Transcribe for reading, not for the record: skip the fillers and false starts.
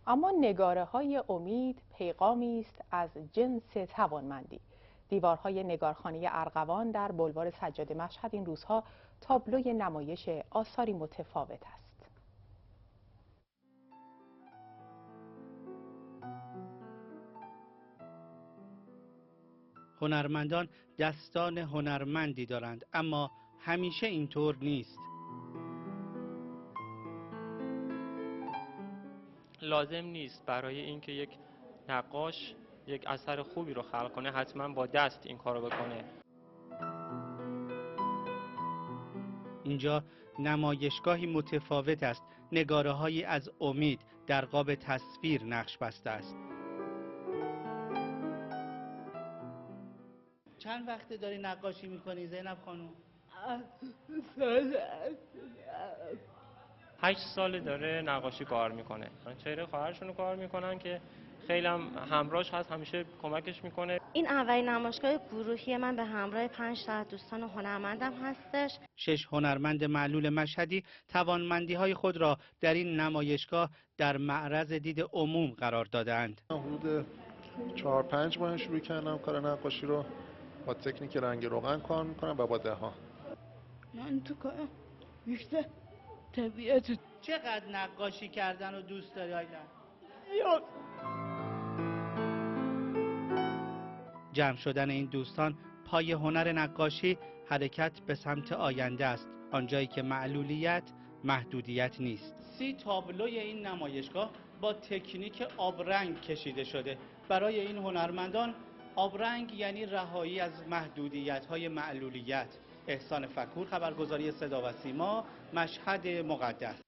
اما نگاره های امید پیغامی است از جنس توانمندی. دیوارهای نگارخانه ارغوان در بلوار سجاده مشهد این روزها تابلوی نمایش آثاری متفاوت است. هنرمندان دستان هنرمندی دارند، اما همیشه اینطور نیست. لازم نیست برای اینکه یک نقاش یک اثر خوبی رو خلق کنه حتما با دست این کارو بکنه. اینجا نمایشگاهی متفاوت است. نگاره‌هایی از امید در قاب تصویر نقش بسته است. چند وقته داری نقاشی میکنی زینب خانم؟ 8 سال داره نقاشی کار میکنه. چهره خواهرشون رو کار میکنن که خیلی هم همراهش هست، همیشه کمکش میکنه. این اولین نمایشگاه گروهی من به همراه 5 تا دوستان هنرمندم هستش. 6 هنرمند معلول مشهدی توانمندی‌های خود را در این نمایشگاه در معرض دید عموم قرار دادند. حدود 4-5 ماه شروع کردم کار نقاشی رو، با تکنیک رنگ روغن کار میکنم و با دهان. من تو کارم بیشتر طبیعت. چقدر نقاشی کردن رو دوست داری آیدن؟ جمع شدن این دوستان پای هنر نقاشی حرکت به سمت آینده است، آنجایی که معلولیت محدودیت نیست. 30 تابلوی این نمایشگاه با تکنیک آبرنگ کشیده شده. برای این هنرمندان آبرنگ یعنی رهایی از محدودیت‌های معلولیت. احسان فکور، خبرگزاری صدا و سیما، مشهد مقدس.